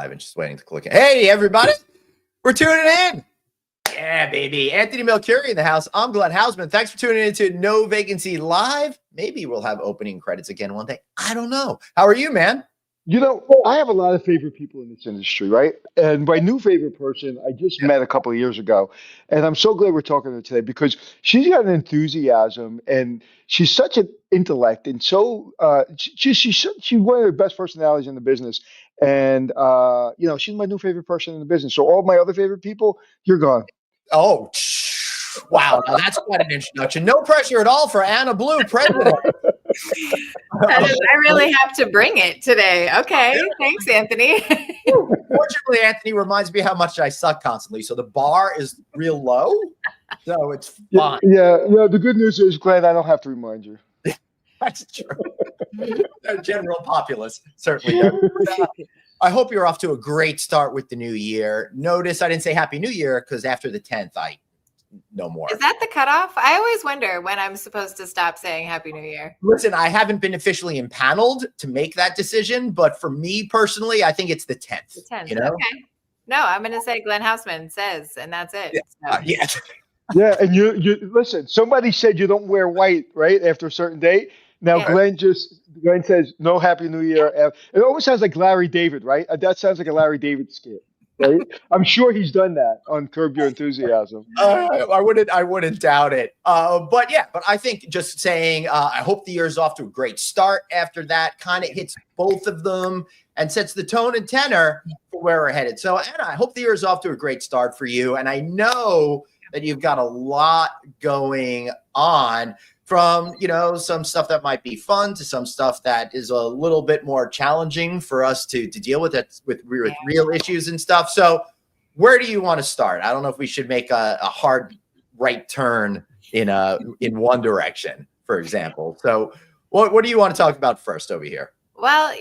live and she's waiting to click it. Hey, everybody, we're tuning in. Yeah, baby. Anthony Melchiori in the house. I'm Glenn Hausman. Thanks for tuning in to No Vacancy Live. Maybe we'll have opening credits again one day. I don't know. How are you, man? You know, I have a lot of favorite people in this industry, right? And my new favorite person I just met a couple of years ago. And I'm so glad we're talking to her today because she's got an enthusiasm and she's such an intellect and so she's one of the best personalities in the business. And she's my new favorite person in the business. So all my other favorite people, you're gone. Oh, wow. Now that's quite an introduction. No pressure at all for Anna Blue, president. I really have to bring it today. Okay. Thanks, Anthony. Fortunately, Anthony reminds me how much I suck constantly. So the bar is real low. So it's fine. Yeah. The good news is, Glenn, I don't have to remind you. That's true. The general populace certainly. I hope you're off to a great start with the new year. Notice I didn't say Happy New Year because after the 10th, no more. Is that the cutoff? I always wonder when I'm supposed to stop saying Happy New Year. Listen, I haven't been officially impaneled to make that decision, but for me personally, I think it's the 10th. The 10th. You know? Okay. No, I'm going to say Glenn Hausman says, and that's it. Yeah. So. Yeah, and you listen. Somebody said you don't wear white, right, after a certain date. Now yeah. Glenn says no Happy New Year. It always sounds like Larry David, right? That sounds like a Larry David skit, right? I'm sure he's done that on Curb Your Enthusiasm. I wouldn't doubt it. But I think just saying I hope the year's off to a great start. After that, kind of hits both of them and sets the tone and tenor for where we're headed. So, Anna, I hope the year's off to a great start for you, and I know that you've got a lot going on. From, some stuff that might be fun to some stuff that is a little bit more challenging for us to deal with with real issues and stuff. So where do you want to start? I don't know if we should make a hard right turn in one direction, for example. So what do you want to talk about first over here? Well,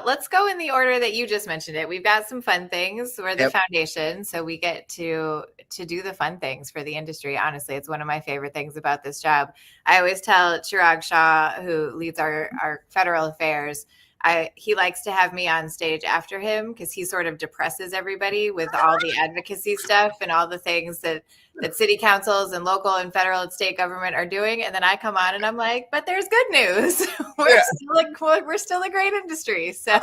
let's go in the order that you just mentioned it. We've got some fun things. We're the foundation, so we get to do the fun things for the industry. Honestly, it's one of my favorite things about this job. I always tell Chirag Shah, who leads our federal affairs, he likes to have me on stage after him because he sort of depresses everybody with all the advocacy stuff and all the things that city councils and local and federal and state government are doing. And then I come on and I'm like, but there's good news. We're still a great industry. So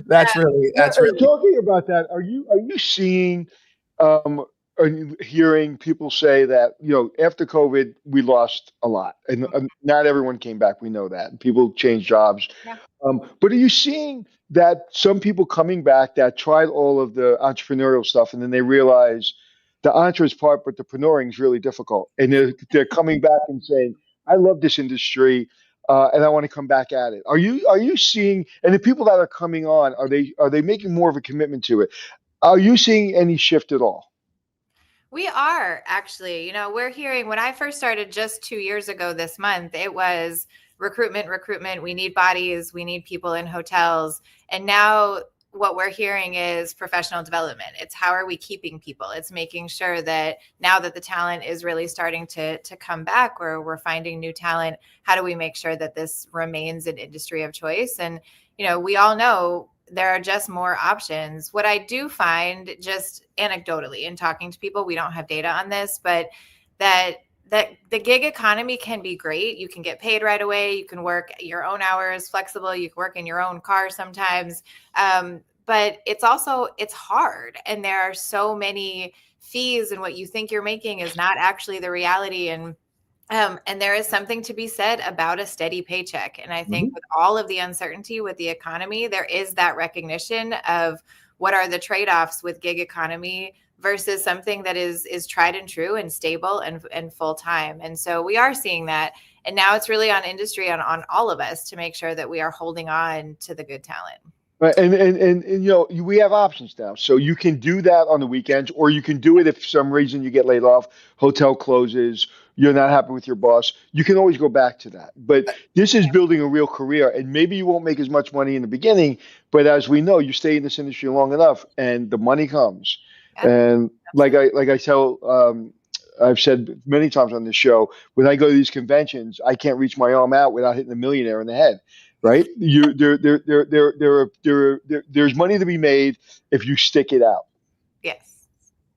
that's really talking about that. Are you seeing are you hearing people say that, after COVID, we lost a lot and not everyone came back. We know that people changed jobs. Yeah. But are you seeing that some people coming back that tried all of the entrepreneurial stuff and then they realize the entre is part, but the preneuring is really difficult. And they're coming back and saying, I love this industry and I want to come back at it. Are you seeing, and the people that are coming on, are they making more of a commitment to it? Are you seeing any shift at all? We are actually, we're hearing when I first started just 2 years ago this month, it was recruitment. We need bodies. We need people in hotels. And now what we're hearing is professional development. It's how are we keeping people? It's making sure that now that the talent is really starting to come back, where we're finding new talent, how do we make sure that this remains an industry of choice? And, we all know there are just more options. What I do find, just anecdotally in talking to people, we don't have data on this, but that the gig economy can be great. You can get paid right away. You can work your own hours, flexible. You can work in your own car sometimes. But it's hard. And there are so many fees, and what you think you're making is not actually the reality. And there is something to be said about a steady paycheck. And I think with all of the uncertainty with the economy, there is that recognition of what are the trade-offs with gig economy versus something that is tried and true and stable and full-time. And so we are seeing that. And now it's really on industry, on all of us to make sure that we are holding on to the good talent. Right. And we have options now. So you can do that on the weekends, or you can do it if for some reason you get laid off, hotel closes, you're not happy with your boss. You can always go back to that. But this is building a real career, and maybe you won't make as much money in the beginning, but as we know, you stay in this industry long enough and the money comes. And like I tell, I've said many times on this show, when I go to these conventions, I can't reach my arm out without hitting a millionaire in the head. right? There's money to be made if you stick it out. Yes.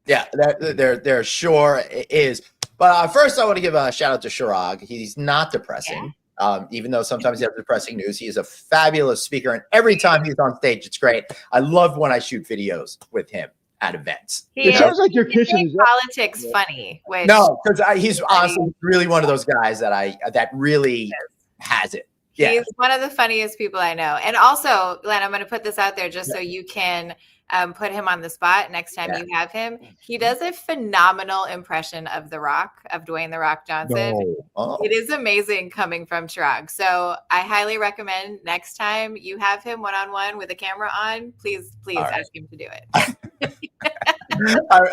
Yeah, there sure is. But first, I want to give a shout out to Shirag. He's not depressing, even though sometimes he has depressing news. He is a fabulous speaker, and every time he's on stage, it's great. I love when I shoot videos with him at events. It sounds like your kitchen is politics funny. Which no, because he's honestly really one of those guys that really has it. Yeah. He's one of the funniest people I know. And also, Glenn, I'm going to put this out there just so you can put him on the spot next time you have him. He does a phenomenal impression of The Rock, of Dwayne The Rock Johnson. No. Oh. It is amazing coming from Chirag. So I highly recommend next time you have him one-on-one with a camera on, please ask him to do it.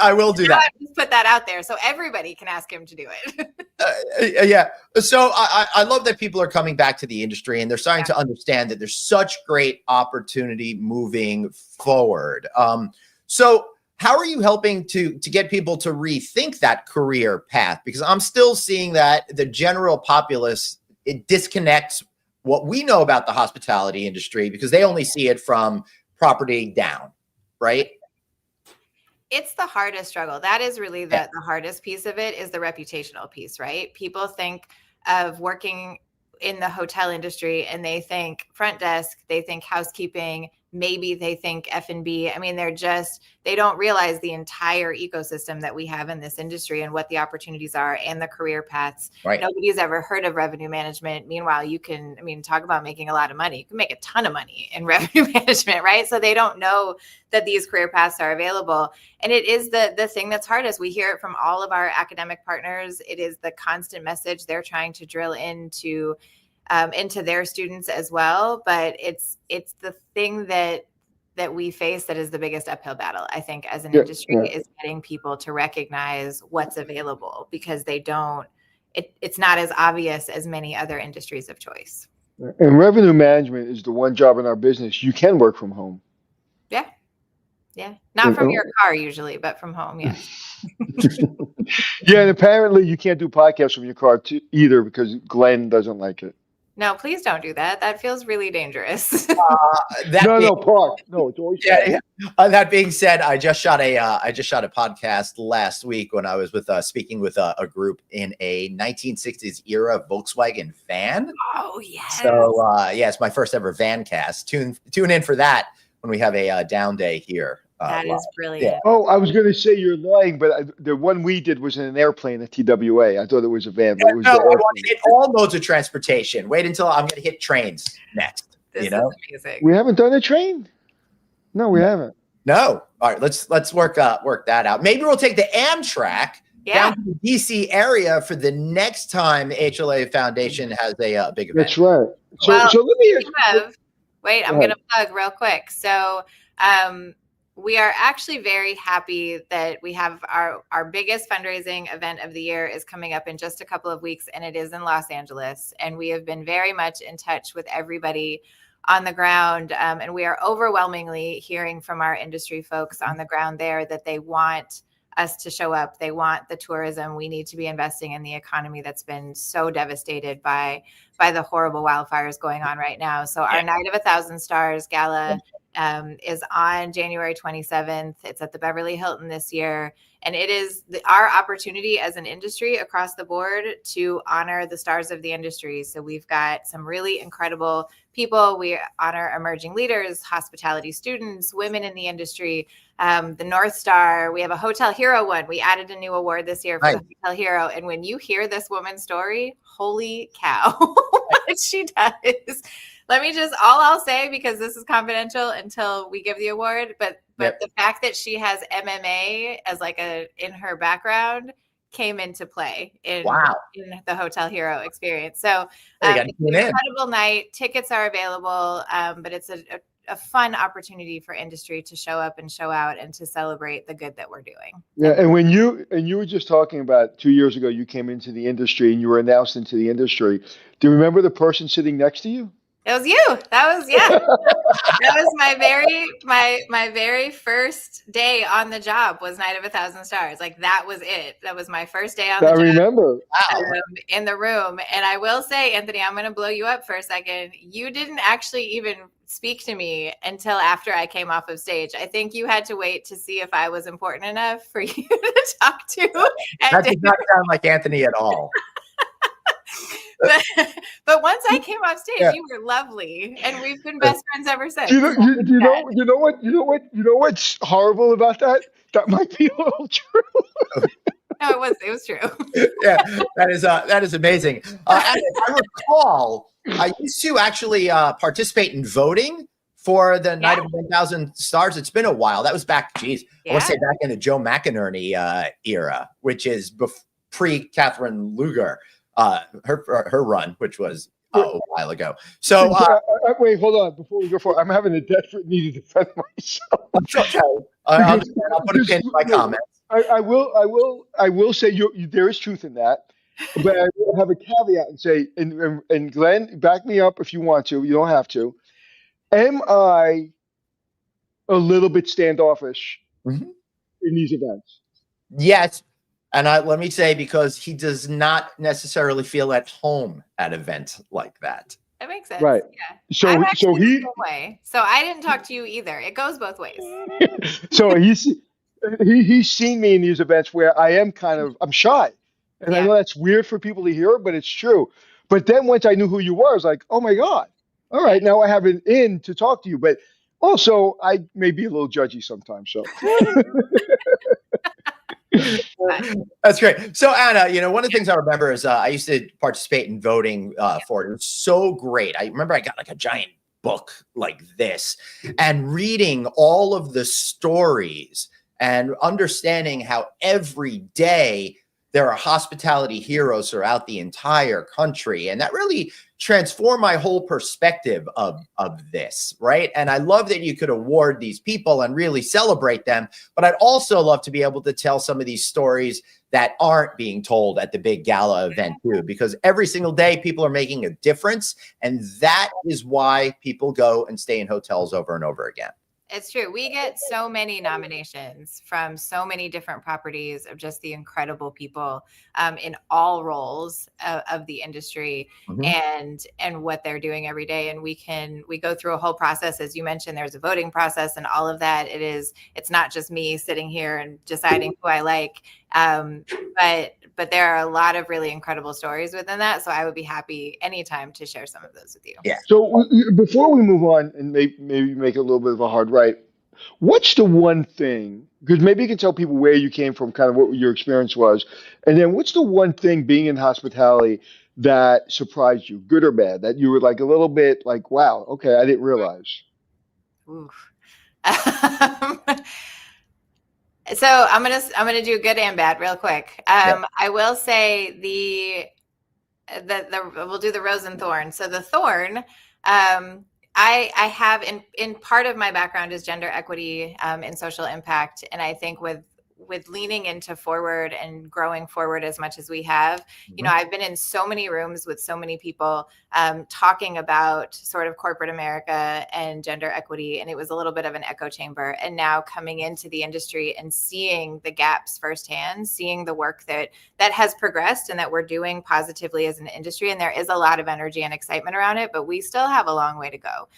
I will do that. Just put that out there so everybody can ask him to do it. Yeah. So I love that people are coming back to the industry and they're starting to understand that there's such great opportunity moving forward. So how are you helping to get people to rethink that career path? Because I'm still seeing that the general populace, it disconnects what we know about the hospitality industry because they only see it from property down, right? It's the hardest struggle. That is really the hardest piece of it is the reputational piece, right? People think of working in the hotel industry and they think front desk, they think housekeeping, maybe they think F&B. I mean, they don't realize the entire ecosystem that we have in this industry and what the opportunities are and the career paths. Right. Nobody's ever heard of revenue management. Meanwhile, talk about making a lot of money. You can make a ton of money in revenue management, right? So they don't know that these career paths are available. And it is the thing that's hardest. We hear it from all of our academic partners. It is the constant message they're trying to drill into their students as well. But it's the thing that we face that is the biggest uphill battle, I think, as an industry is getting people to recognize what's available because it's not as obvious as many other industries of choice. And revenue management is the one job in our business you can work from home. Yeah. Yeah. Not from your car usually, but from home. Yeah. Yeah. And apparently you can't do podcasts from your car either because Glenn doesn't like it. No, please don't do that. That feels really dangerous. Park. No, it's always yeah. That being said, I just shot a podcast last week when I was speaking with a group in a 1960s era Volkswagen van. Oh yes. So it's my first ever van cast. Tune in for that when we have a down day here. That is brilliant. Yeah. Oh, I was going to say you're lying, but the one we did was in an airplane at TWA. I thought it was a van, but it was I want to hit all modes of transportation. Wait until I'm going to hit trains next. This is amazing. We haven't done a train. No, we haven't. No. All right, let's work that out. Maybe we'll take the Amtrak down to the DC area for the next time AHLA Foundation has a big event. That's right. So let me. I'm going to plug real quick. So. We are actually very happy that we have our biggest fundraising event of the year is coming up in just a couple of weeks, and it is in Los Angeles. And we have been very much in touch with everybody on the ground. And we are overwhelmingly hearing from our industry folks on the ground there that they want us to show up. They want the tourism. We need to be investing in the economy that's been so devastated by the horrible wildfires going on right now. So our Night of 1,000 Stars Gala is on January 27th. It's at the Beverly Hilton this year. And it is our opportunity as an industry across the board to honor the stars of the industry. So we've got some really incredible people. We honor emerging leaders, hospitality students, women in the industry, the North Star. We have a Hotel Hero one. We added a new award this year for the Hotel Hero. And when you hear this woman's story, holy cow, what she does. Let me all I'll say, because this is confidential until we give the award, but the fact that she has MMA as in her background came into play in the Hotel Hero experience. So it's an incredible night. Tickets are available, but it's a fun opportunity for industry to show up and show out and to celebrate the good that we're doing. Yeah, and when you were just talking about 2 years ago, you came into the industry and you were announced into the industry. Do you remember the person sitting next to you? It was you. That was my very first day on the job was Night of 1,000 Stars. Like that was it. That was my first day on the I job. remember. In the room. And I will say, Anthony, I'm going to blow you up for a second. You didn't actually even speak to me until after I came off of stage. I think you had to wait to see if I was important enough for you to talk to. That did not sound like Anthony at all. But once I came off stage, you were lovely, and we've been best friends ever since. You know what's horrible about that? That might be a little true. No, it was true. Yeah, that is amazing. And I recall I used to actually participate in voting for the Night of 1,000 Stars. It's been a while. That was back, I want to say back in the Joe McInerney era, which is pre-Catherine Lugar. Her run, which was a while ago. So wait, hold on. Before we go forward, I'm having a desperate need to defend myself. Okay. I'll put a pin in my comments. I will say there is truth in that, but I will have a caveat and say, and Glenn, back me up if you want to. You don't have to. Am I a little bit standoffish in these events? Yes. And let me say, because he does not necessarily feel at home at events like that. That makes sense. Right. Yeah. So I'm actually he. The same way. So I didn't talk to you either. It goes both ways. So he's seen me in these events where I'm shy, and I know that's weird for people to hear, but it's true. But then once I knew who you were, I was like, oh my God, all right, now I have an in to talk to you. But also, I may be a little judgy sometimes. So. That's great. So Anna, one of the things I remember is I used to participate in voting for it. It was so great. I remember I got like a giant book like this and reading all of the stories and understanding how every day there are hospitality heroes throughout the entire country. And that really transformed my whole perspective of this, right? And I love that you could award these people and really celebrate them. But I'd also love to be able to tell some of these stories that aren't being told at the big gala event too, because every single day people are making a difference. And that is why people go and stay in hotels over and over again. It's true. We get so many nominations from so many different properties of just the incredible people in all roles of the industry and what they're doing every day. And we go through a whole process. As you mentioned, there's a voting process and all of that. It's not just me sitting here and deciding who I like. But there are a lot of really incredible stories within that. So I would be happy anytime to share some of those with you. Yeah. So before we move on and maybe make it a little bit of a hard right, what's the one thing, because maybe you can tell people where you came from, kind of what your experience was. And then what's the one thing being in hospitality that surprised you, good or bad, that you were like a little bit like, wow, okay, I didn't realize. Oof. So I'm gonna do good and bad real quick. I will say we'll do the rose and thorn. So the thorn, I have in part of my background is gender equity and social impact, and I think with leaning into forward and growing forward as much as we have, I've been in so many rooms with so many people talking about sort of corporate America and gender equity. And it was a little bit of an echo chamber. And now coming into the industry and seeing the gaps firsthand, seeing the work that has progressed and that we're doing positively as an industry. And there is a lot of energy and excitement around it, but we still have a long way to go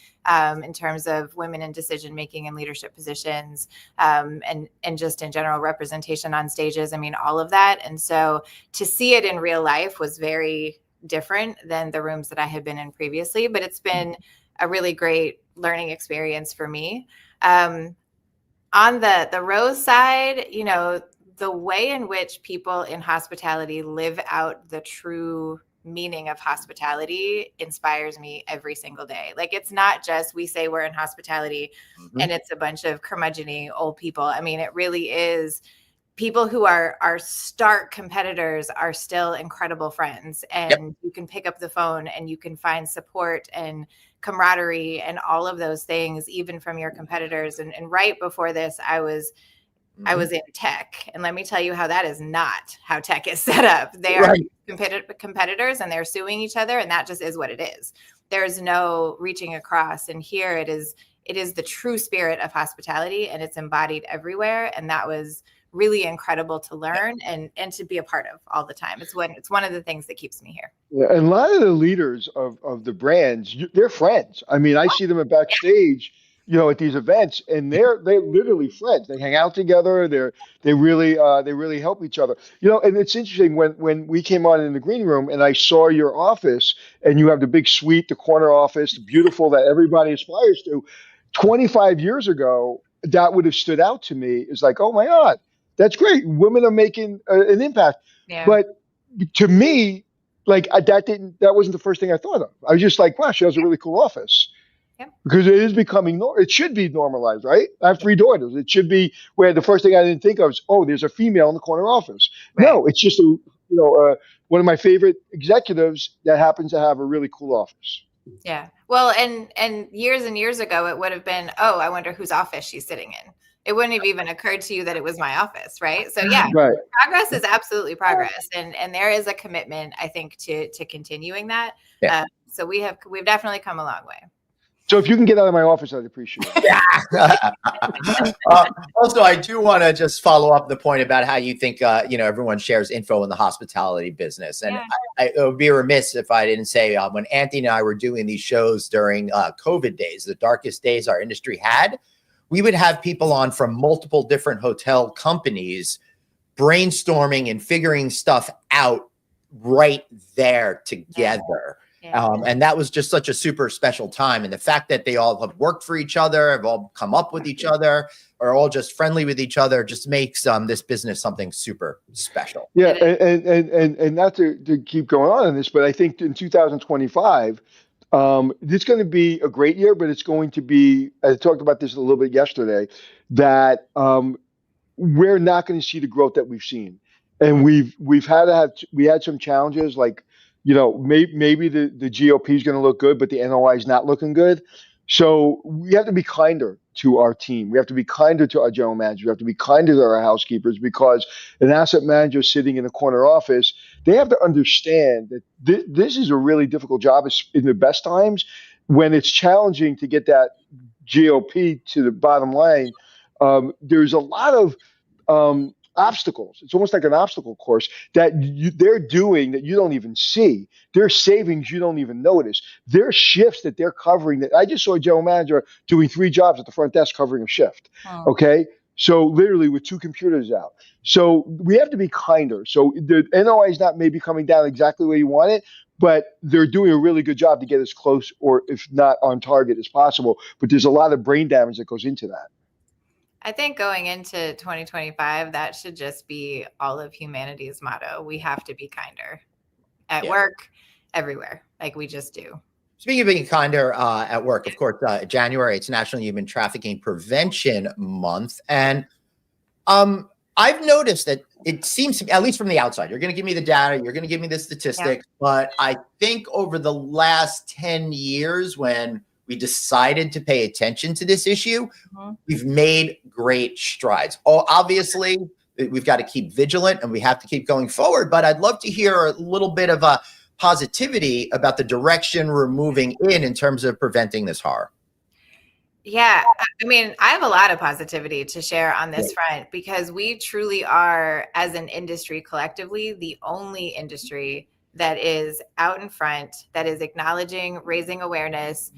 in terms of women in decision-making and leadership positions and just in general representation on stages. I mean, all of that. And so to see it in real life was very different than the rooms that I had been in previously, but it's been a really great learning experience for me. On the rose side, the way in which people in hospitality live out the true meaning of hospitality inspires me every single day. Like, it's not just we say we're in hospitality and it's a bunch of curmudgeon-y old people. I mean, it really is people who are stark competitors are still incredible friends, and you can pick up the phone and you can find support and camaraderie and all of those things, even from your competitors. And right before this, I was in tech, and let me tell you how that is not how tech is set up. They are competitors and they're suing each other, and that just is what it is. there's no reaching across. And here it is the true spirit of hospitality, and it's embodied everywhere. And that was really incredible to learn and to be a part of all the time. It's one of the things that keeps me here. Yeah, and a lot of the leaders of the brands, they're friends. I mean, I see them at backstage, at these events, and they're literally friends. They hang out together. They really help each other. And it's interesting when we came on in the green room and I saw your office, and you have the big suite, the corner office, beautiful, that everybody aspires to. 25 years ago, that would have stood out to me. It's like, oh my God, that's great. Women are making an impact. Yeah. But to me, like that wasn't the first thing I thought of. I was just like, wow, she has a really cool office. Yep. Because it is becoming, it should be normalized, right? I have 3 daughters. It should be where the first thing I didn't think of is, oh, there's a female in the corner office. Right. No, it's just one of my favorite executives that happens to have a really cool office. Yeah. Well, and years ago, it would have been, oh, I wonder whose office she's sitting in. It wouldn't have even occurred to you that it was my office, right? So yeah, right. Progress is absolutely progress, and there is a commitment, I think, to continuing that. Yeah. So we've definitely come a long way. So if you can get out of my office, I'd appreciate it. Yeah. Also, I do want to just follow up the point about how you think, everyone shares info in the hospitality business. And yeah. It would be remiss if I didn't say when Anthony and I were doing these shows during COVID days, the darkest days our industry had, we would have people on from multiple different hotel companies brainstorming and figuring stuff out right there together. Yeah. And that was just such a super special time. And the fact that they all have worked for each other, have all come up with each other, are all just friendly with each other, just makes this business something super special. Yeah. And not to keep going on in this, but I think in 2025, it's going to be a great year, but it's going to be, I talked about this a little bit yesterday, that we're not going to see the growth that we've seen. And we had some challenges, like, maybe the GOP is going to look good, but the NOI is not looking good. So we have to be kinder to our team. We have to be kinder to our general manager. We have to be kinder to our housekeepers, because an asset manager sitting in a corner office, they have to understand that this is a really difficult job in the best times. When it's challenging to get that GOP to the bottom line, there's a lot of obstacles. It's almost like an obstacle course that they're doing that you don't even see. There's savings you don't even notice. There's shifts that they're covering. That I just saw a general manager doing 3 jobs at the front desk covering a shift. Oh. Okay. So literally with 2 computers out. So we have to be kinder. So the NOI is not maybe coming down exactly where you want it, but they're doing a really good job to get as close, or if not on target, as possible. But there's a lot of brain damage that goes into that. I think going into 2025, that should just be all of humanity's motto. We have to be kinder at work, everywhere, like we just do. Speaking of being kinder at work, of course, January, it's National Human Trafficking Prevention Month. And I've noticed that it seems, at least from the outside, you're going to give me the data, you're going to give me the statistics, but I think over the last 10 years, when we decided to pay attention to this issue, we've made great strides. Oh, obviously, we've got to keep vigilant and we have to keep going forward. But I'd love to hear a little bit of a positivity about the direction we're moving in terms of preventing this horror. Yeah, I mean, I have a lot of positivity to share on this front, because we truly are, as an industry collectively, the only industry that is out in front, that is acknowledging, raising awareness,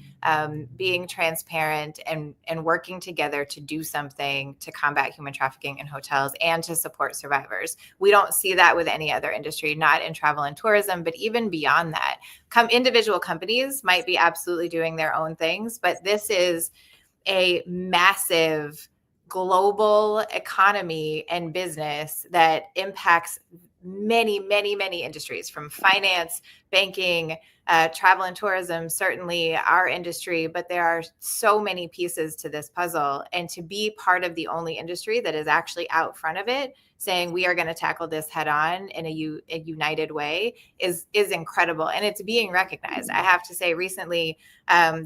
being transparent, and working together to do something to combat human trafficking in hotels and to support survivors. We don't see that with any other industry, not in travel and tourism, but even beyond that. Individual companies might be absolutely doing their own things, but this is a massive global economy and business that impacts many industries, from finance, banking, travel and tourism, certainly our industry, but there are so many pieces to this puzzle. And to be part of the only industry that is actually out front of it, saying we are going to tackle this head on in a united way is incredible. And it's being recognized. I have to say, recently,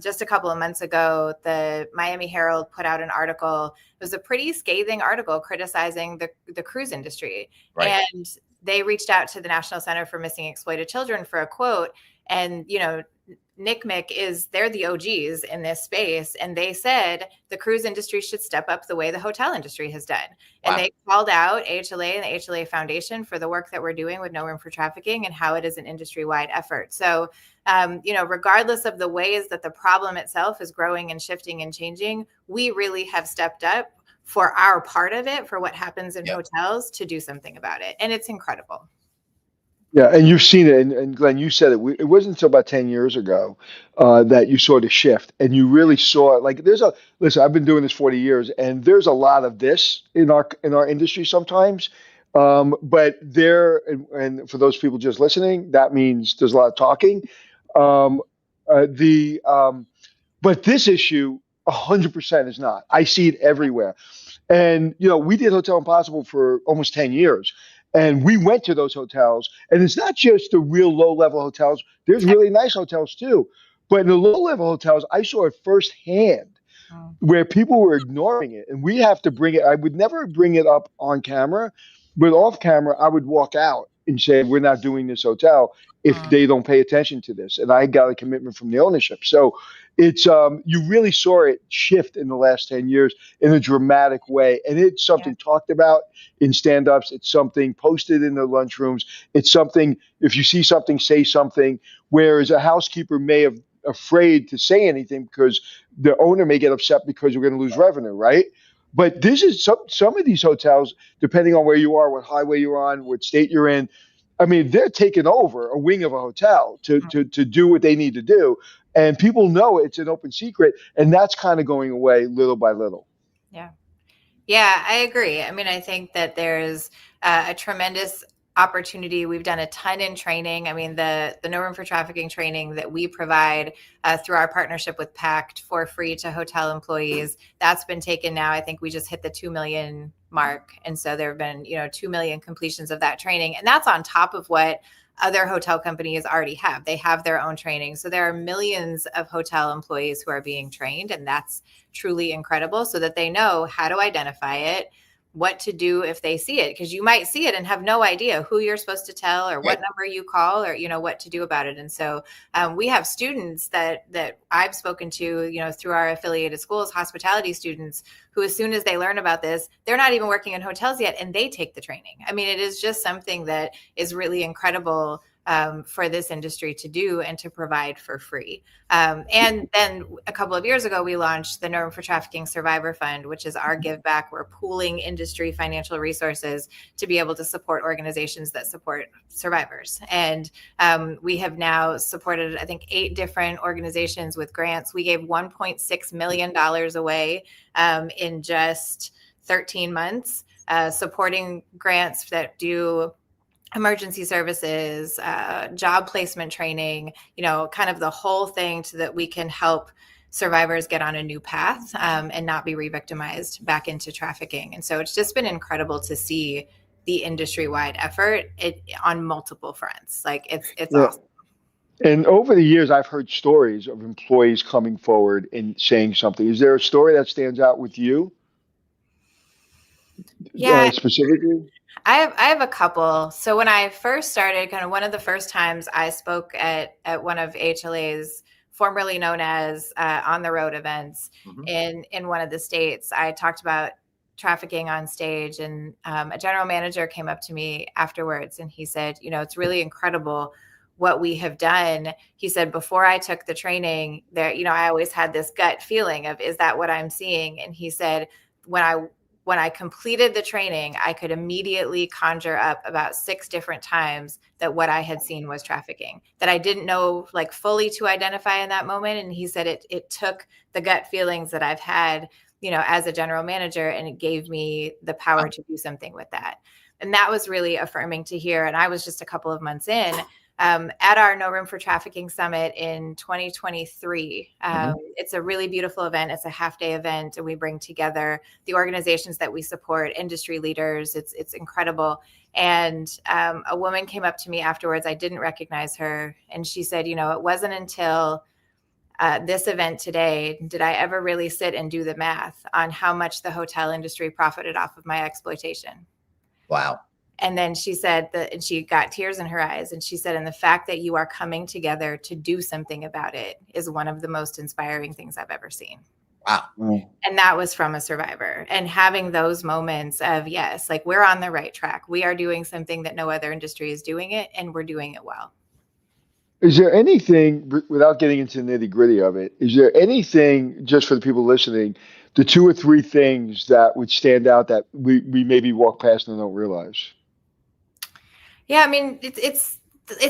just a couple of months ago, the Miami Herald put out an article. It was a pretty scathing article criticizing the cruise industry. Right. And they reached out to the National Center for Missing and Exploited Children for a quote. And, they're the OGs in this space. And they said the cruise industry should step up the way the hotel industry has done. Wow. And they called out AHLA and the AHLA Foundation for the work that we're doing with No Room for Trafficking and how it is an industry-wide effort. So, regardless of the ways that the problem itself is growing and shifting and changing, we really have stepped up for our part of it, for what happens in hotels, to do something about it. And it's incredible. Yeah, and you've seen it, and Glenn, you said it. It wasn't until about 10 years ago that you saw the shift, and you really saw it. Like, listen. I've been doing this 40 years, and there's a lot of this in our industry sometimes. But and for those people just listening, that means there's a lot of talking. Um, the But this issue, 100% is not. I see it everywhere. And, we did Hotel Impossible for almost 10 years. And we went to those hotels. And it's not just the real low-level hotels. There's really nice hotels, too. But in the low-level hotels, I saw it firsthand where people were ignoring it. And we have to bring it. I would never bring it up on camera. But off camera, I would walk out and say, we're not doing this hotel if they don't pay attention to this. And I got a commitment from the ownership. So it's you really saw it shift in the last 10 years in a dramatic way. And it's something talked about in stand-ups. It's something posted in the lunchrooms. It's something, if you see something, say something. Whereas a housekeeper may have afraid to say anything because the owner may get upset because we're going to lose revenue, right? But this is some of these hotels, depending on where you are, what highway you're on, what state you're in. I mean, they're taking over a wing of a hotel to do what they need to do. And people know it's an open secret. And that's kind of going away little by little. Yeah. Yeah, I agree. I mean, I think that there's a tremendous opportunity. We've done a ton in training. I mean, the No Room for Trafficking training that we provide through our partnership with PACT for free to hotel employees, that's been taken now. I think we just hit the 2 million mark. And so there have been, 2 million completions of that training. And that's on top of what other hotel companies already have. They have their own training. So there are millions of hotel employees who are being trained, and that's truly incredible, so that they know how to identify it, what to do if they see it, because you might see it and have no idea who you're supposed to tell or what number you call or, what to do about it. And so we have students that I've spoken to, through our affiliated schools, hospitality students, who as soon as they learn about this, they're not even working in hotels yet, and they take the training. I mean, it is just something that is really incredible for this industry to do and to provide for free. And then a couple of years ago, we launched the No Room for Trafficking Survivor Fund, which is our give back. We're pooling industry financial resources to be able to support organizations that support survivors. And we have now supported, I think, 8 different organizations with grants. We gave $1.6 million away in just 13 months, supporting grants that do emergency services, job placement training, kind of the whole thing, so that we can help survivors get on a new path and not be re-victimized back into trafficking. And so it's just been incredible to see the industry-wide effort on multiple fronts. Like it's awesome. And over the years, I've heard stories of employees coming forward and saying something. Is there a story that stands out with you? Yeah, specifically? I have a couple. So when I first started, kind of one of the first times I spoke at one of AHLA's formerly known as on the road events in one of the states, I talked about trafficking on stage, and a general manager came up to me afterwards and he said, it's really incredible what we have done. He said, before I took the training there, I always had this gut feeling of, is that what I'm seeing? And he said, when I completed the training, I could immediately conjure up about 6 different times that what I had seen was trafficking, that I didn't know like fully to identify in that moment. And he said it took the gut feelings that I've had, as a general manager, and it gave me the power to do something with that. And that was really affirming to hear. And I was just a couple of months in. At our No Room for Trafficking Summit in 2023. It's a really beautiful event. It's a half-day event, and we bring together the organizations that we support, industry leaders. It's incredible. And a woman came up to me afterwards. I didn't recognize her. And she said, it wasn't until this event today did I ever really sit and do the math on how much the hotel industry profited off of my exploitation. Wow. And then she said that, and she got tears in her eyes. And she said, and the fact that you are coming together to do something about it is one of the most inspiring things I've ever seen. Wow. And that was from a survivor. And having those moments of, yes, like we're on the right track. We are doing something that no other industry is doing it, and we're doing it well. Is there anything, without getting into the nitty gritty of it, is there anything, just for the people listening, the 2 or 3 things that would stand out that we maybe walk past and don't realize? Yeah, I mean, it's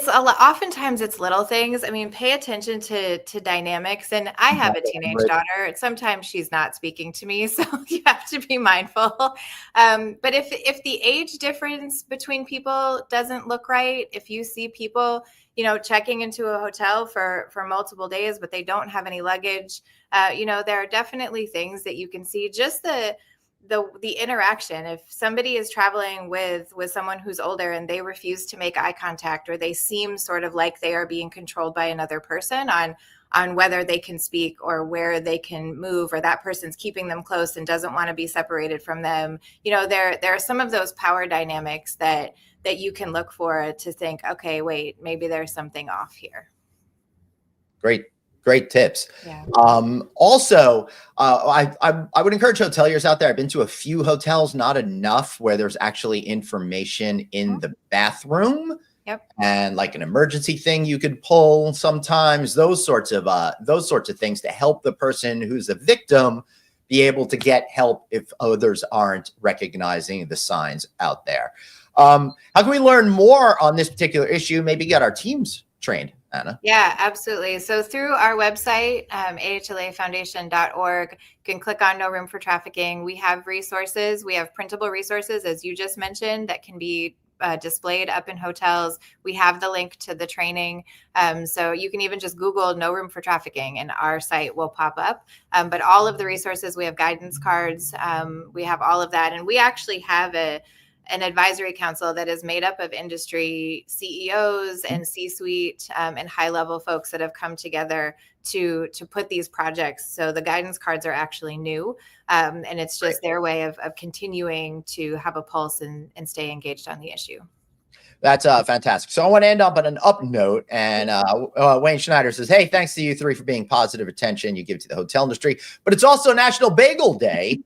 a lot. Oftentimes it's little things. I mean, pay attention to dynamics. And I have a teenage daughter. Sometimes she's not speaking to me, so you have to be mindful. But if the age difference between people doesn't look right, if you see people, checking into a hotel for multiple days, but they don't have any luggage, there are definitely things that you can see. Just the interaction. If somebody is traveling with someone who's older and they refuse to make eye contact, or they seem sort of like they are being controlled by another person on whether they can speak or where they can move, or that person's keeping them close and doesn't want to be separated from them, there are some of those power dynamics that you can look for to think, okay, wait, maybe there's something off here. Great tips. Yeah. Also, I would encourage hoteliers out there. I've been to a few hotels, not enough, where there's actually information in the bathroom. Yep. And like an emergency thing you could pull sometimes, those sorts of things to help the person who's a victim be able to get help if others aren't recognizing the signs out there. How can we learn more on this particular issue? Maybe get our teams trained, Anna. Yeah, absolutely. So through our website, AHLAfoundation.org, you can click on No Room for Trafficking. We have resources. We have printable resources, as you just mentioned, that can be displayed up in hotels. We have the link to the training. So you can even just Google No Room for Trafficking and our site will pop up. But all of the resources, we have guidance cards. We have all of that. And we actually have an advisory council that is made up of industry CEOs and C-suite and high-level folks that have come together to put these projects. So the guidance cards are actually new, and it's just their way of continuing to have a pulse and stay engaged on the issue. That's fantastic. So I want to end up on an up note. And Wayne Schneider says, hey, thanks to you 3 for being positive attention you give to the hotel industry. But it's also National Bagel Day.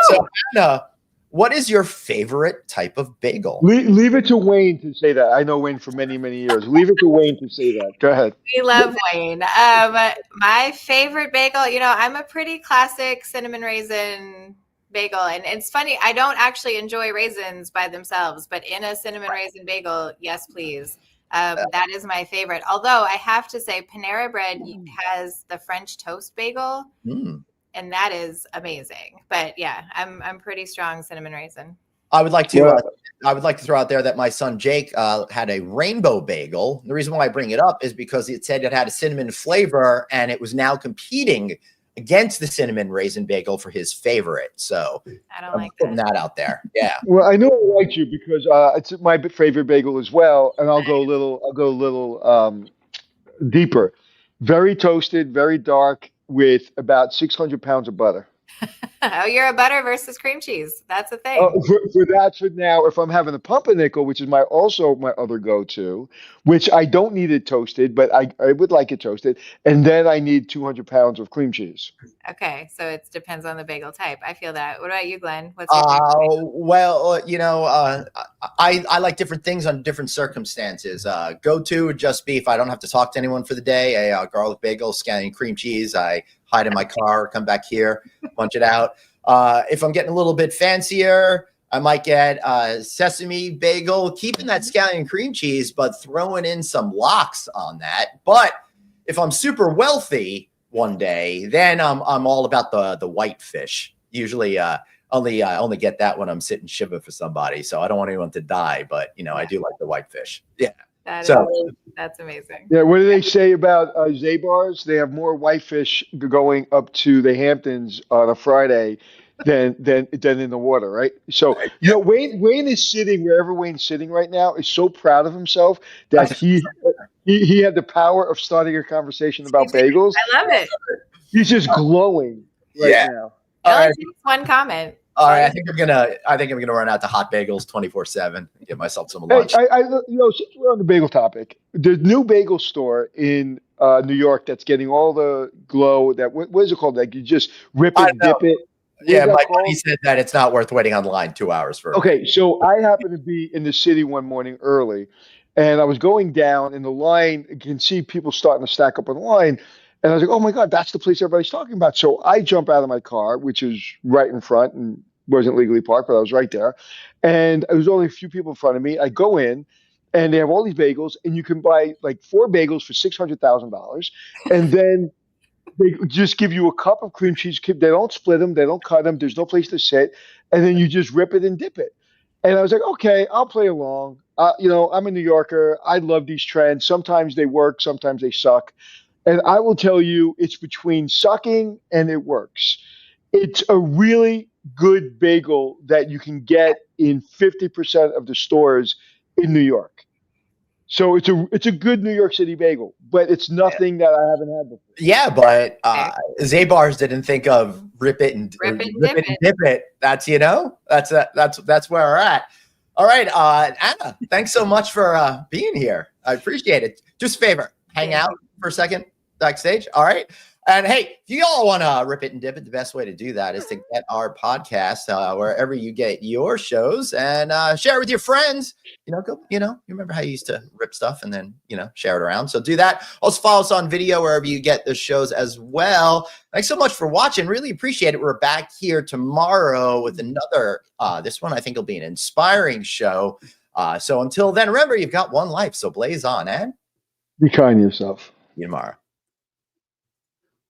So Anna, what is your favorite type of bagel? Leave it to Wayne to say that. I know Wayne for many, many years. Leave it to Wayne to say that. Go ahead. We love Wayne. My favorite bagel, I'm a pretty classic cinnamon raisin bagel. And it's funny, I don't actually enjoy raisins by themselves, but in a cinnamon raisin bagel, yes, please. That is my favorite. Although I have to say, Panera Bread has the French toast bagel. And that is amazing. But yeah, I'm pretty strong cinnamon raisin. I would like to throw out there that my son Jake had a rainbow bagel. The reason why I bring it up is because it said it had a cinnamon flavor, and it was now competing against the cinnamon raisin bagel for his favorite. So I'm putting that out there. Yeah. Well, I know I liked you because it's my favorite bagel as well, and I'll go a little deeper. Very toasted, very dark, with about 600 pounds of butter. Oh, you're a butter versus cream cheese. That's a thing. For now, if I'm having a pumpernickel, which is also my other go-to, which I don't need it toasted, but I would like it toasted, and then I need 200 pounds of cream cheese. Okay, so it depends on the bagel type. I feel that. What about you, Glenn? What's your favorite? Well, I like different things on different circumstances. Go-to would just be if I don't have to talk to anyone for the day, a garlic bagel, scanning cream cheese. I hide in my car, come back here, punch it out. If I'm getting a little bit fancier, I might get sesame bagel, keeping that scallion cream cheese, but throwing in some lox on that. But if I'm super wealthy one day, then I'm all about the white fish. Usually I only get that when I'm sitting shiva for somebody. So I don't want anyone to die, but I do like the white fish. Yeah. That's amazing. Yeah, what do they say about Zabar's? They have more whitefish going up to the Hamptons on a Friday than in the water, right? So Wayne is sitting wherever Wayne's sitting right now is so proud of himself that he had the power of starting a conversation about bagels. I love it. He's just glowing right now. It only takes one comment. All right, I think I'm gonna run out to Hot Bagels 24/7. Get myself some Hey, lunch. since we're on the bagel topic, the new bagel store in New York that's getting all the glow. That what is it called? Like you just rip I it, dip know. it. What Yeah, is that my called? buddy said that it's not worth waiting on the line 2 hours for. Okay, so I happened to be in the city one morning early, and I was going down in the line. You can see people starting to stack up on the line, and I was like, "Oh my God, that's the place everybody's talking about." So I jump out of my car, which is right in front and wasn't legally parked, but I was right there, and there was only a few people in front of me. I go in, and they have all these bagels, and you can buy like 4 bagels for $600,000, and then they just give you a cup of cream cheese. They don't split them. They don't cut them. There's no place to sit. And then you just rip it and dip it. And I was like, okay, I'll play along. I'm a New Yorker. I love these trends. Sometimes they work. Sometimes they suck. And I will tell you, it's between sucking and it works. It's a really good bagel that you can get in 50% of the stores in New York. So it's a good New York City bagel, but it's nothing that I haven't had before. Yeah, but Zabars didn't think of rip it and dip it. That's that's where we're at. All right, Anna, thanks so much for being here. I appreciate it. Just a favor, hang out for a second backstage. All right. And hey, if you all want to rip it and dip it, the best way to do that is to get our podcast wherever you get your shows and share it with your friends. You remember how you used to rip stuff and then, share it around. So do that. Also follow us on video wherever you get the shows as well. Thanks so much for watching. Really appreciate it. We're back here tomorrow with another, this one I think will be an inspiring show. So until then, remember, you've got one life. So blaze on and be kind to yourself. See you tomorrow.